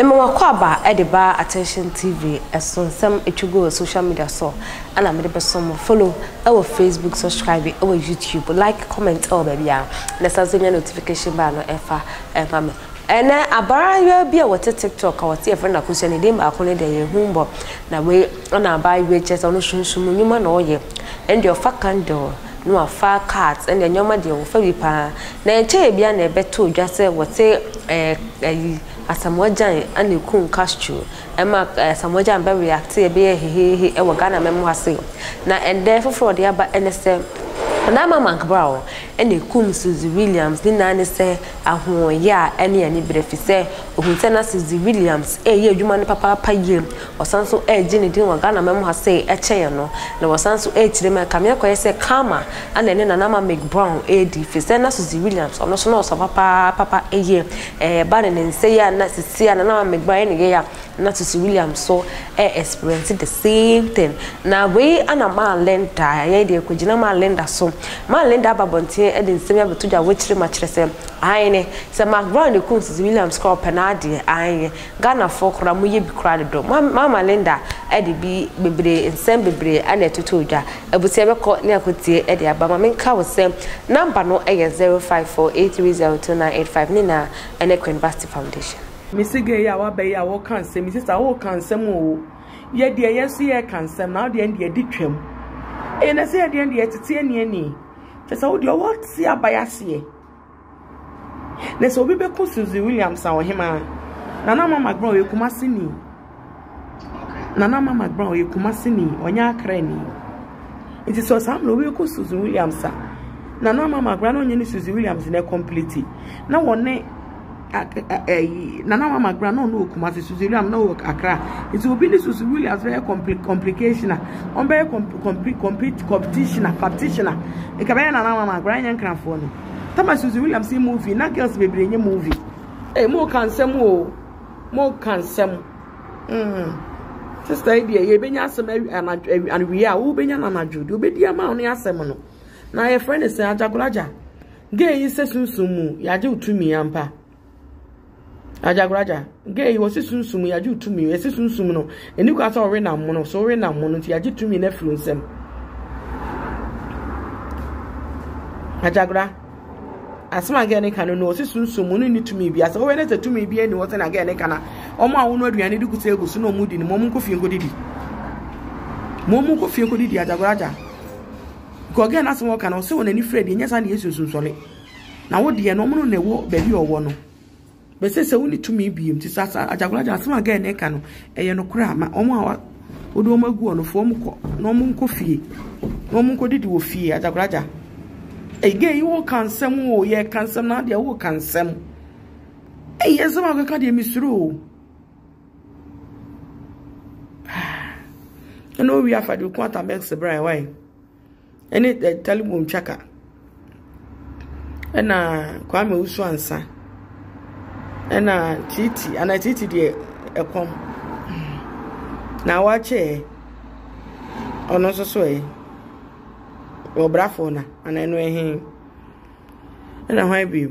Mema wakwaba ediba attention TV esonsem etwugo social media so ana me de besom follow our Facebook, subscribe our YouTube, like, comment baby ya na sazonya notification ba no efa mama ene abara bia wote TikTok wote friend akosia ne dem akone de ye humbo na we na abai we chese ono sunsun nyuma na oye and your fa candle no afa cards and nyoma de wo fa bi pa na enche bia na ebeto dwase wote asamojan ane kun cashew ema asamojan be react e be hehehe e wo Ghana memo ase na ende foforo de aba enese na Mcbrown ene kum Suzzy Williams ni na ne se ahoya ene ani brefise ohunse na Suzzy Williams ye adwuma ne papa ye osanso gine din wo Ghana memo ase cheye no na osanso chire me kamia koyese kama ana ne na Mcbrown di fise na Suzzy Williams ono so no so papa ye ba ne nse ya na sisia na Mcbrown ene ya na Suzzy Williams so experience the same thing na we ana Maa Linda ye de kugina Maa Linda so Maa Linda babontie ede nsem abetuja wechire ma kyerese ayene se Mcbrown de kun Suzzy Williams ko penade ayene Ghana fokra mo ye bi kra de do Maa Linda ede bi bebre nsem bebre ana tutudwa abutie be ko ne akotie ede aba ma menka wo se number no 0548302985 ni na ene University Foundation. Misige ya wa be ya wo kan se mi sister wo kan se mo ye de yeso ye kan se na de de di twam e na se de de tete ani se wo de what si abayase na so bi be ko Suzzy Williams a wo hema na Mcbrown ye kumase ni na Mcbrown ye kumase ni onya akra ni nti so sam no we ko Suzzy Williams a na Mcbrown onye ni Suzzy Williams na complete na wone Nana Mcbrown no kumase Suzzy Williams no akra it will be the Suzzy Williams very complication on very competition e ka be Nana Mcbrown yan kranfo no tama Suzzy Williams movie na girls bebre nye movie mo kansem sister idea ye benya asem and we are wo benya na najude obedi ama ono asem no na your friend say ajagulaja gay is sunsumu yaje utumi ampa Ajaguraja gay was sunsumu yaje utumi sunsumu no eni kwa so na mo so na mo no ti yaje utumi na flu nsem Ajagura asema gay ne kanu no sunsumu no ni tumi bi asa we na te tumi bi eni wote na gay ne kana omo awonu aduane di kuta egusu no mu di ni mom nkofie nkodidi Ajaguraja ko gay na asema kana so wona ni Fred nyesa na Yesu sunsole na wo de no mo no wo baby owo no be se woni tumi biem ti sasa Ajaguraja asema gay ne kanu eye no kura ma omo awa odo magu ono fo mko no mo nkofie no mo nkodidi wo fie Ajaguraja gay wo kansem wo ye kansem na de wo kansem yesema ka de misuru no we have to kwata Mcbrown why any telephone chaka ena kwame usu ansa ena titi de ekom na wache ono so obrafo na ana eno ehin ena hwan bi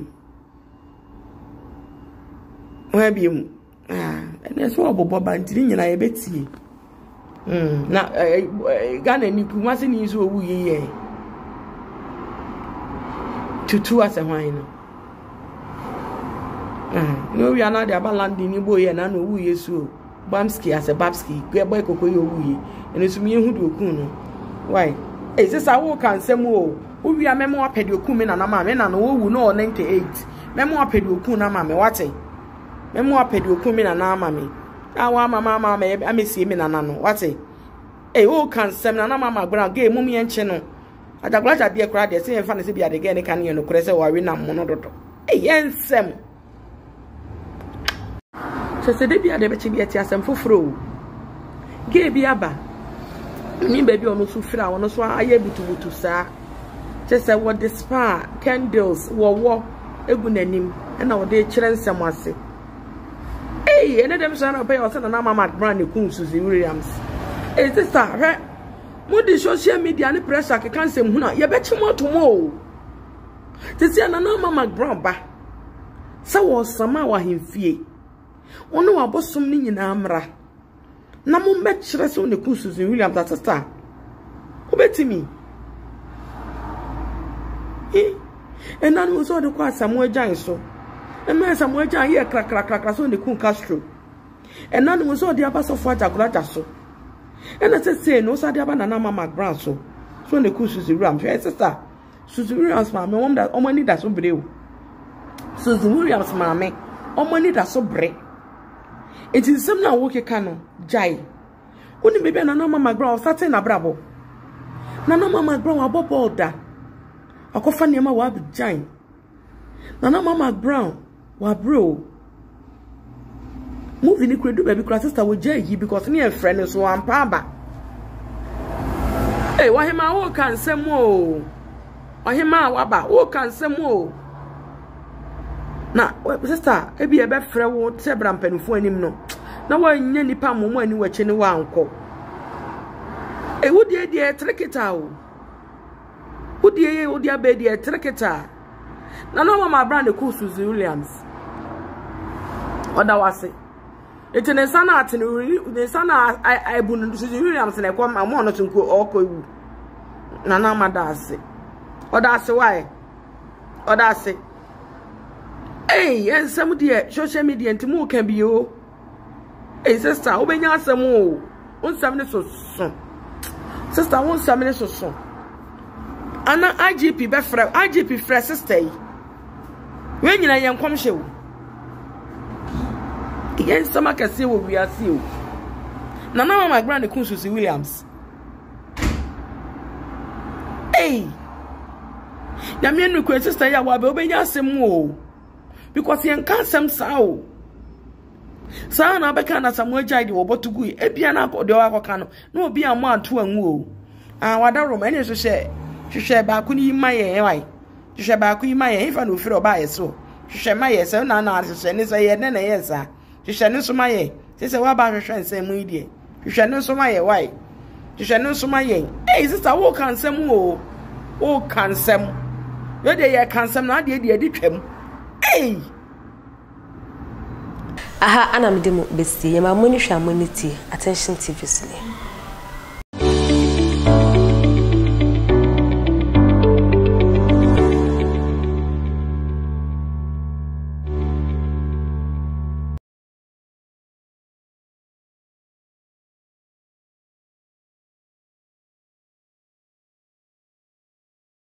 ena so obobo ba ntiri nyina ye betie na Ghana ni kumase ni so owu ye tutu ase hwan no no we are not the abalandi ni boye na no owu ye so bamski ase babski boy kokoye owu ye ene so mi ehu de okun no why sisa wo kansem o wi amemo apede okun me na ma me na no owu no 98 memo apede okun na ma me wate memo apede okun me na ma me awa mama amesi me na no wate wo kansem na Mcbrown gay mum ye nche no Ajagulaja de kra de se enfa ne se bia de gay ne kan ye no kure se wa we na mo no dodo yensem se de bia de be chi bia ti asem foforo gay bia ba ni baby ono so fira ono so aye butu sa se wo de spa candles wo egu nanim na wo de kire nsem ase ene dem so na pay o se na Mcbrown ne kun Suzzy Williams sister he mo di social media ni pressure ke kan sem huna ye be chimo to mo tisi na Mcbrown ba sa wo sama wa hemfie Ono abosom ni nyina amra. Na mo mekire so ne ku Suzzy Williams atata. Obetimi. Enanu mo so de kwa Samuel Jan so. Ema Samuel Jan here krakrakrakra so ne ku Castro. Enanu mo so de abaso fo agulaja so. Ena say no so de aba nana Mcbrown so. So ne ku Suzzy Williams. Hey sister. Suzzy Williams mama mom that omani da so breu. Suzzy Williams mama omani da so bre. It is some na woke kano jai. Oni bebe nana Mcbrown sate na brabo. Nana Mcbrown abobo oda. Akofa niema wa abijai. Nana Mcbrown wa bro. Movie ni kredu baby kura sister wo jai because ni e friend so ampa ba. Hey, wahema wo kan semo. Wahema waba wo kan semo. Na sister ebi e be frɛ wo te bra mpanufo anim no. Na wa nya nipa momo ani wache ni wa anko. E wo die treketa o. Wo die be die treketa. Na no Mcbrown de ku Suzzy Williams. Oda wase. Eti ne sana atene ne sana aibu no Suzzy Williams na kwa ma mo no tunko oko ewu. Na na madase. Oda ase why? Oda ase. Hey, ensem de social media ntimo kan biyo. Hey sister, obenya asem o. Onsam ne so. Sister, onsam ne so. Ana IGP be frɛ, IGP frɛ sister yi. We nyina yen kwamhye wo. Yen sama kase wo wiase o. Na Mcbrown de ku Suzzy Williams. Hey. Na me enu ku sister ya wa be obenya asem o. Because yen kan sem sa o. Sa na be kan na Samuel Jaidi wo botugu e bia na akode wa akɔka no. Na obi amu anto anwu o. Wada rom ene so hwehwe ba ku ni maye wai. Hwehwe ba ku yi maye ifa no ofiri oba yeso. Hwehwe maye se na hwehwe ne se ye ne na yesa. Hwehwe ne so maye. Se wa ba hwehwe nsem mu idie. Hwehwe ne so maye wai. Hwehwe ne so maye. Eh sister wo kan sem o. Wo kan sem. Yo de ye kan sem na de twam. Hey. Aha, ana mdemo besti. Yema moni hwa moniti. Attention TV sini.